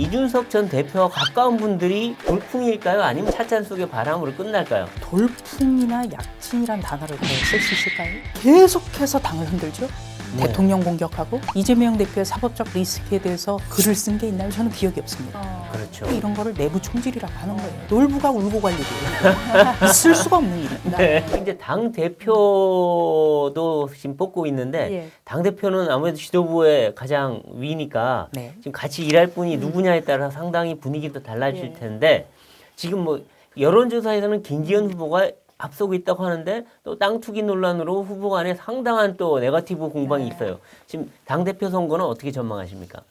이준석 전 대표와 가까운 분들이 돌풍일까요? 아니면 찻잔 속의 바람으로 끝날까요? 돌풍이나 약진이란 단어를 과연 쓸 수 있을까요? 계속해서 당을 흔들죠. 네. 대통령 공격하고 이재명 대표의 사법적 리스크에 대해서 글을 쓴 게 있나요? 저는 기억이 없습니다. 그렇죠. 이런 거를 내부 총질이라고 하는 거예요. 놀부가 울고 갈 일이에요. 있을 수가 없는 일입니다. 네. 이제 당 대표도 지금 뽑고 있는데 예. 당 대표는 아무래도 지도부의 가장 위니까 네. 지금 같이 일할 분이 누구냐에 따라 상당히 분위기도 달라질 예. 텐데 지금 뭐 여론조사에서는 김기현 후보가 앞서고 있다고 하는데 또 땅 투기 논란으로 후보 간에 상당한 또 네거티브 공방이 있어요. 지금 당 대표 선거는 어떻게 전망하십니까?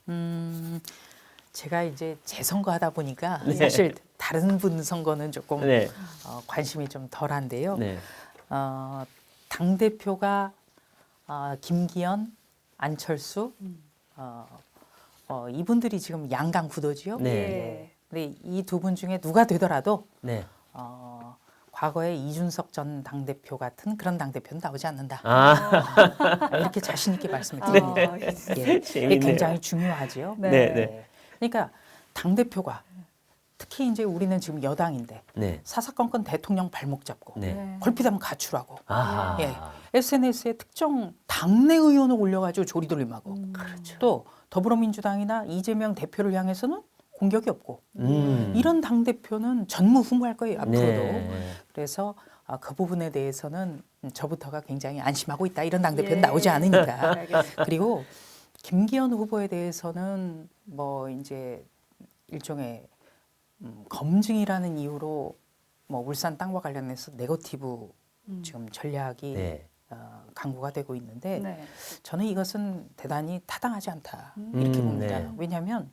제가 이제 재선거 하다 보니까 네. 사실 다른 분 선거는 조금 네. 관심이 좀 덜한데요. 네. 당 대표가 김기현, 안철수 이분들이 지금 양강 구도지요. 네. 예. 근데 이 두 분 중에 누가 되더라도 네. 과거에 이준석 전 당대표 같은 그런 당대표는 나오지 않는다. 이렇게 자신 있게 말씀을 드립니다. 예. 이게 재밌네요. 굉장히 중요하지요. 네. 네. 네. 그러니까 당대표가 특히 이제 우리는 지금 여당인데 네. 사사건건 대통령 발목 잡고 네. 걸핏하면 가출하고 아하. 예. SNS에 특정 당내 의원을 올려가지고 조리돌림하고 또 더불어민주당이나 이재명 대표를 향해서는 공격이 없고 이런 당대표는 전무후무할 거예요 앞으로도. 네. 그래서 그 부분에 대해서는 저부터가 굉장히 안심하고 있다. 이런 당대표는 예. 나오지 않으니까. 알겠습니다. 그리고 김기현 후보에 대해서는 뭐 이제 일종의 검증이라는 이유로 뭐 울산 땅과 관련해서 네거티브 지금 전략이 네. 강구가 되고 있는데 네. 저는 이것은 대단히 타당하지 않다 이렇게 봅니다. 네. 왜냐하면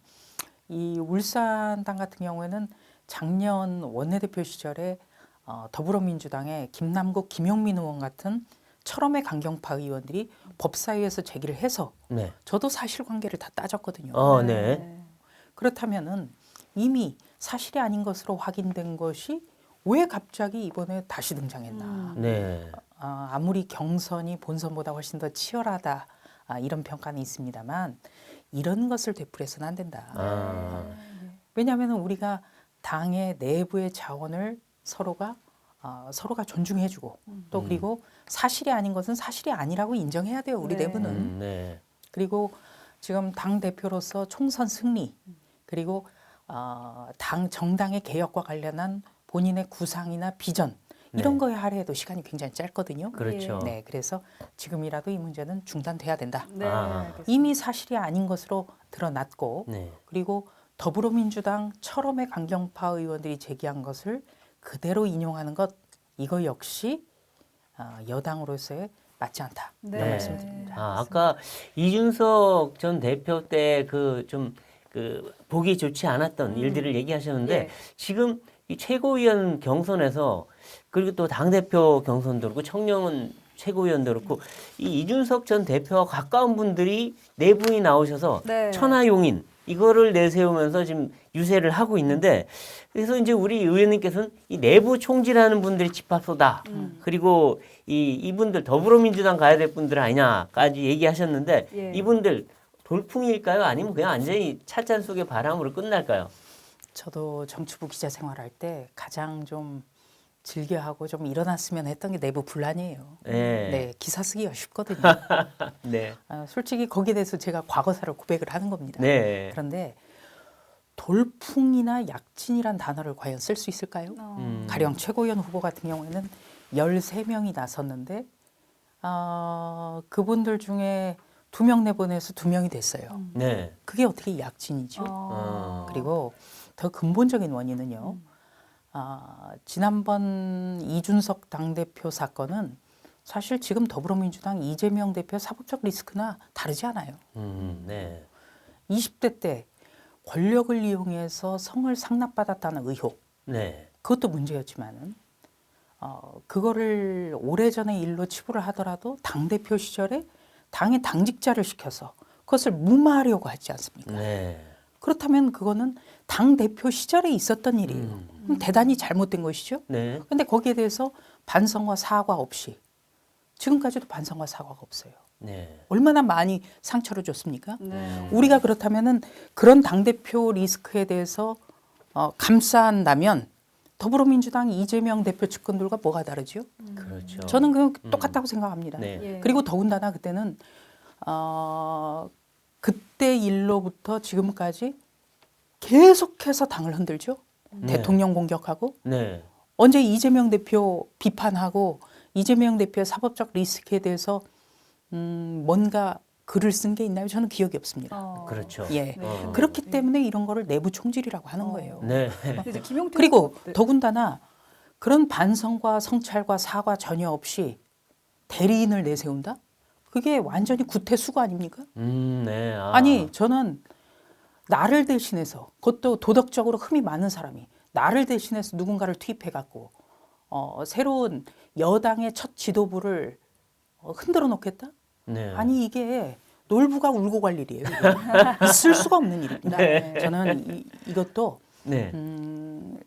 이 울산 땅 같은 경우에는 작년 원내대표 시절에 더불어민주당의 김남국, 김용민 의원 같은 철험의 강경파 의원들이 법사위에서 제기를 해서 네. 저도 사실관계를 다 따졌거든요. 네. 그렇다면은 이미 사실이 아닌 것으로 확인된 것이 왜 갑자기 이번에 다시 등장했나? 네. 아무리 경선이 본선보다 훨씬 더 치열하다 이런 평가는 있습니다만 이런 것을 되풀이해서는 안 된다. 왜냐하면 우리가 당의 내부의 자원을 서로가 존중해주고 또 그리고 사실이 아닌 것은 사실이 아니라고 인정해야 돼요. 우리 네. 내부는. 네. 그리고 지금 당 대표로서 총선 승리 그리고 정당의 개혁과 관련한 본인의 구상이나 비전 이런 네. 거에 할애해도 시간이 굉장히 짧거든요. 그렇죠. 네, 그래서 지금이라도 이 문제는 중단돼야 된다. 네. 알겠습니다. 이미 사실이 아닌 것으로 드러났고 네. 그리고 더불어민주당 철험의 강경파 의원들이 제기한 것을 그대로 인용하는 것 이거 역시 여당으로서의 맞지 않다. 네. 이런 말씀드립니다. 아까 이준석 전 대표 때 보기 좋지 않았던 일들을 얘기하셨는데 예. 지금 이 최고위원 경선에서 그리고 또 당대표 경선도 그렇고 청년은 최고위원도 그렇고 이 이준석 전 대표와 가까운 분들이 네 분이 나오셔서 네. 천하용인 이거를 내세우면서 지금 유세를 하고 있는데 그래서 이제 우리 의원님께서는 이 내부 총질하는 분들이 집합소다. 그리고 이분들 더불어민주당 가야 될 분들 아니냐까지 얘기하셨는데 예. 이분들 돌풍일까요? 아니면 그냥 완전히 찻잔 속의 바람으로 끝날까요? 저도 정치부 기자 생활할 때 가장 좀 즐겨하고 좀 일어났으면 했던 게 내부 분란이에요. 네. 네, 기사 쓰기가 쉽거든요. 네. 솔직히 거기에 대해서 제가 과거사를 고백을 하는 겁니다. 네. 그런데 돌풍이나 약진이란 단어를 과연 쓸 수 있을까요? 가령 최고위원 후보 같은 경우에는 13명이 나섰는데 그분들 중에 2명 내보내서 2명이 됐어요. 네. 그게 어떻게 약진이죠? 그리고 더 근본적인 원인은요. 지난번 이준석 당대표 사건은 사실 지금 더불어민주당 이재명 대표 사법적 리스크나 다르지 않아요. 네. 20대 때 권력을 이용해서 성을 상납받았다는 의혹. 네. 그것도 문제였지만은 그거를 오래전의 일로 치부를 하더라도 당대표 시절에 당의 당직자를 시켜서 그것을 무마하려고 하지 않습니까? 네. 그렇다면 그거는 당대표 시절에 있었던 일이에요. 그럼 대단히 잘못된 것이죠. 네. 그런데 거기에 대해서 반성과 사과 없이 지금까지도 반성과 사과가 없어요. 네. 얼마나 많이 상처를 줬습니까? 네. 우리가 그렇다면은 그런 당대표 리스크에 대해서 감싸한다면 더불어민주당 이재명 대표 측근들과 뭐가 다르죠? 그렇죠. 저는 그 똑같다고 생각합니다. 네. 예. 그리고 더군다나 그때는 그때 일로부터 지금까지 계속해서 당을 흔들죠. 네. 대통령 공격하고 네. 언제 이재명 대표 비판하고 이재명 대표의 사법적 리스크에 대해서 뭔가 글을 쓴 게 있나요? 저는 기억이 없습니다. 그렇죠. 예. 네. 그렇기 때문에 이런 거를 내부 총질이라고 하는 거예요. 네. 근데 이제 김용태 그리고 후보- 네. 더군다나 그런 반성과 성찰과 사과 전혀 없이 대리인을 내세운다? 그게 완전히 구태수고 아닙니까? 네. 아니 저는 나를 대신해서 그것도 도덕적으로 흠이 많은 사람이 나를 대신해서 누군가를 투입해 갖고 새로운 여당의 첫 지도부를 흔들어 놓겠다? 네. 아니 이게 놀부가 울고 갈 일이에요. 이게. 있을 수가 없는 일입니다. 저는 이것도 네.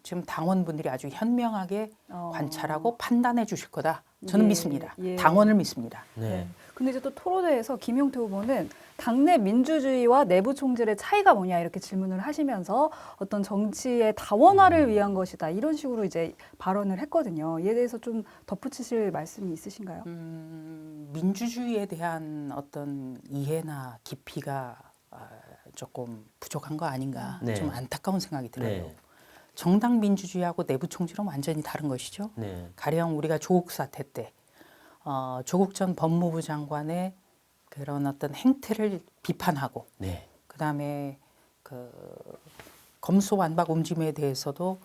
지금 당원분들이 아주 현명하게 어. 관찰하고 판단해 주실 거다. 저는 예, 믿습니다. 예. 당원을 믿습니다. 네. 근데 이제 또 토론회에서 김용태 후보는 당내 민주주의와 내부 총질의 차이가 뭐냐 이렇게 질문을 하시면서 어떤 정치의 다원화를 위한 것이다 이런 식으로 이제 발언을 했거든요. 이에 대해서 좀 덧붙이실 말씀이 있으신가요? 민주주의에 대한 어떤 이해나 깊이가 조금 부족한 거 아닌가 네. 좀 안타까운 생각이 들어요. 네. 정당 민주주의하고 내부 총질은 완전히 다른 것이죠. 네. 가령 우리가 조국 사태 때 조국 전 법무부 장관의 그런 어떤 행태를 비판하고 네. 그다음에 그 검수완박 움직임에 대해서도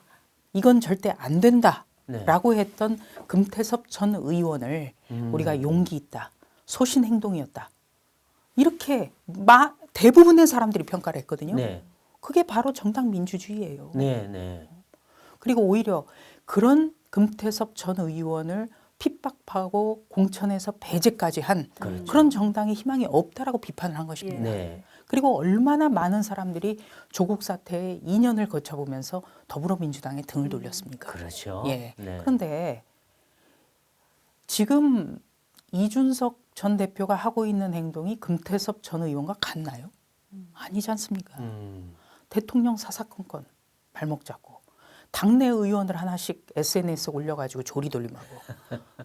이건 절대 안 된다라고 했던 금태섭 전 의원을 우리가 용기 있다, 소신 행동이었다 이렇게 대부분의 사람들이 평가를 했거든요. 네. 그게 바로 정당 민주주의예요. 네. 네. 그리고 오히려 그런 금태섭 전 의원을 핍박하고 공천에서 배제까지 한 그렇죠. 그런 정당의 희망이 없다라고 비판을 한 것입니다. 네. 그리고 얼마나 많은 사람들이 조국 사태에 2년을 거쳐보면서 더불어민주당에 등을 돌렸습니까? 그렇죠. 예. 네. 그런데 지금 이준석 전 대표가 하고 있는 행동이 금태섭 전 의원과 같나요? 아니지 않습니까? 대통령 사사건건 발목 잡고 당내 의원을 하나씩 SNS에 올려가지고 조리돌림하고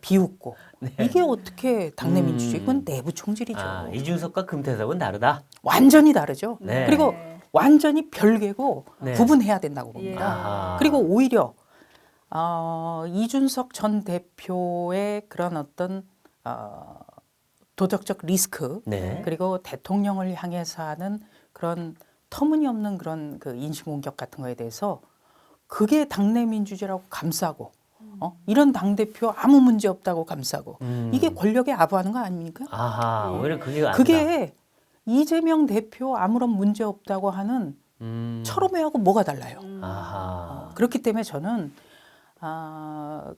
비웃고 이게 어떻게 당내 민주주의? 이건 내부 총질이죠. 이준석과 금태섭은 다르다. 완전히 다르죠. 네. 그리고 완전히 별개고 네. 구분해야 된다고 봅니다. 아하. 그리고 오히려 이준석 전 대표의 그런 어떤 도덕적 리스크 네. 그리고 대통령을 향해서 하는 그런 터무니없는 그런 그 인신공격 같은 거에 대해서 그게 당내 민주주의라고 감싸고 이런 당대표 아무 문제 없다고 감싸고 이게 권력에 아부하는 거 아닙니까? 아하. 오히려 그게 아니다. 그게 이재명 대표 아무런 문제 없다고 하는 철호매하고 뭐가 달라요? 아하. 그렇기 때문에 저는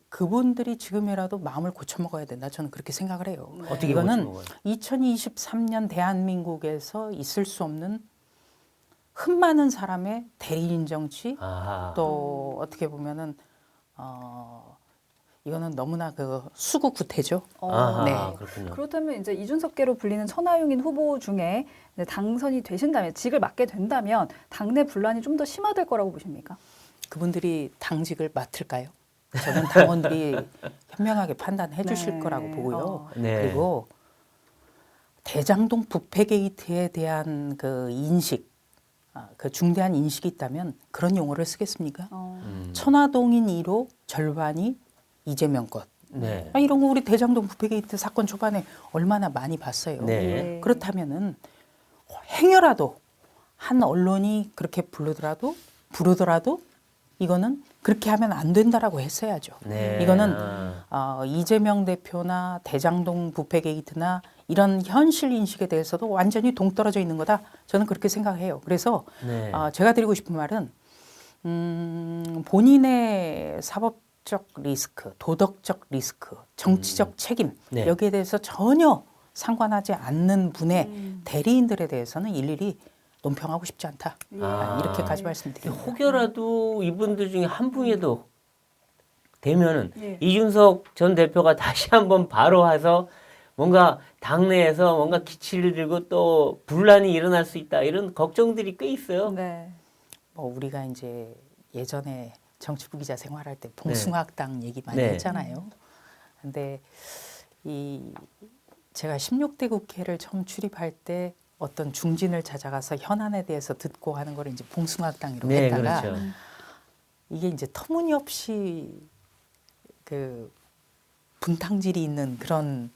그분들이 지금이라도 마음을 고쳐먹어야 된다. 저는 그렇게 생각을 해요. 어떻게 이거는 고쳐먹어요? 2023년 대한민국에서 있을 수 없는 흠 많은 사람의 대리인 정치 아하. 또 어떻게 보면은 이거는 너무나 그 수구 구태죠. 아하. 네. 그렇군요. 그렇다면 이제 이준석계로 불리는 천하용인 후보 중에 이제 당선이 되신다면 직을 맡게 된다면 당내 분란이 좀 더 심화될 거라고 보십니까? 그분들이 당직을 맡을까요? 저는 당원들이 현명하게 판단해 주실 네. 거라고 보고요. 네. 그리고 대장동 부패 게이트에 대한 그 인식, 그 중대한 인식이 있다면 그런 용어를 쓰겠습니까? 천화동인 1호 절반이 이재명 것. 네. 이런 거 우리 대장동 부패 게이트 사건 초반에 얼마나 많이 봤어요. 네. 그렇다면은 행여라도 한 언론이 그렇게 부르더라도 이거는 그렇게 하면 안 된다라고 했어야죠. 네. 이거는 이재명 대표나 대장동 부패 게이트나 이런 현실 인식에 대해서도 완전히 동떨어져 있는 거다. 저는 그렇게 생각해요. 그래서 네. 제가 드리고 싶은 말은 본인의 사법적 리스크, 도덕적 리스크, 정치적 책임 네. 여기에 대해서 전혀 상관하지 않는 분의 대리인들에 대해서는 일일이 논평하고 싶지 않다. 이렇게까지 말씀드립니다. 혹여라도 이분들 중에 한 분이라도 되면은 예. 이준석 전 대표가 다시 한번 바로 와서 뭔가 당내에서 뭔가 기치를 들고 또 분란이 일어날 수 있다 이런 걱정들이 꽤 있어요. 네. 뭐 우리가 이제 예전에 정치부 기자 생활할 때 봉숭아학당 얘기 많이 네. 했잖아요. 근데 제가 16대 국회를 처음 출입할 때 어떤 중진을 찾아가서 현안에 대해서 듣고 하는 걸 이제 봉숭아학당이라고 네, 했다가 그렇죠. 이게 이제 터무니없이 그 분탕질이 있는 그런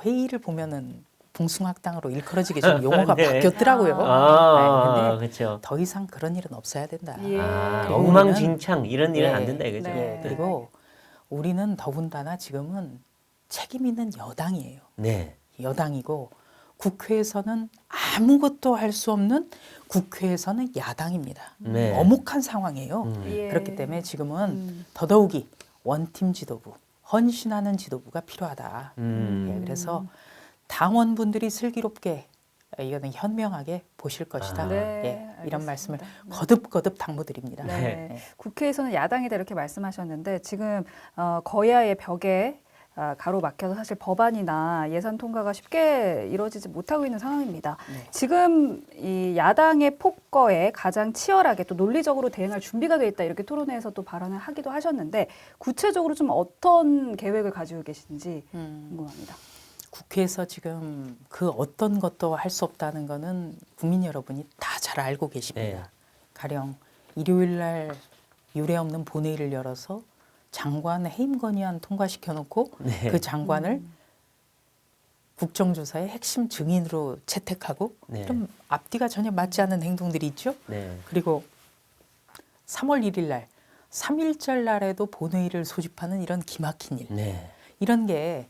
회의를 보면은 봉숭아학당으로 일컬어지게 좀 용어가 네. 바뀌었더라고요. 아, 네, 근데 그렇죠. 더 이상 그런 일은 없어야 된다. 예. 아, 그리고 엉망진창 이런 일은 네. 안 된다 이거죠. 네. 그리고 우리는 더군다나 지금은 책임 있는 여당이에요. 네. 여당이고 국회에서는 아무것도 할 수 없는 국회에서는 야당입니다. 네. 엄혹한 상황이에요. 예. 그렇기 때문에 지금은 더더욱이 원팀 지도부, 헌신하는 지도부가 필요하다. 예, 그래서 당원분들이 슬기롭게 이거는 현명하게 보실 것이다. 아. 네, 예, 이런 알겠습니다. 말씀을 네. 거듭거듭 당부드립니다. 네. 네. 국회에서는 야당이다 이렇게 말씀하셨는데 지금 거야의 벽에 가로막혀서 사실 법안이나 예산 통과가 쉽게 이루어지지 못하고 있는 상황입니다. 네. 지금 이 야당의 폭거에 가장 치열하게 또 논리적으로 대응할 준비가 돼 있다 이렇게 토론회에서 또 발언을 하기도 하셨는데 구체적으로 좀 어떤 계획을 가지고 계신지 궁금합니다. 국회에서 지금 그 어떤 것도 할 수 없다는 거는 국민 여러분이 다 잘 알고 계십니다. 네. 가령 일요일 날 유례 없는 본회의를 열어서 장관 해임 건의안 통과시켜 놓고 네. 그 장관을 국정조사의 핵심 증인으로 채택하고 네. 좀 앞뒤가 전혀 맞지 않는 행동들이 있죠. 네. 그리고 3월 1일 날 3.1절 날에도 본회의를 소집하는 이런 기막힌 일. 네. 이런 게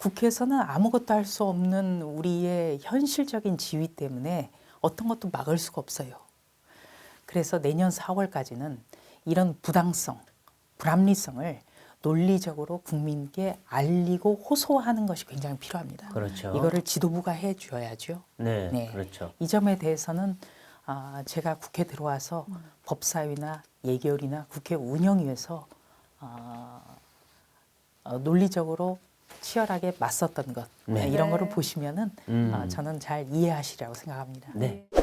국회에서는 아무것도 할 수 없는 우리의 현실적인 지위 때문에 어떤 것도 막을 수가 없어요. 그래서 내년 4월까지는 이런 부당성, 불합리성을 논리적으로 국민께 알리고 호소하는 것이 굉장히 필요합니다. 그렇죠. 이거를 지도부가 해줘야죠. 네. 네. 그렇죠. 이 점에 대해서는 제가 국회 들어와서 법사위나 예결이나 국회 운영위에서 논리적으로 치열하게 맞섰던 것 네. 이런 네. 거를 보시면은 저는 잘 이해하시리라고 생각합니다. 네. 네.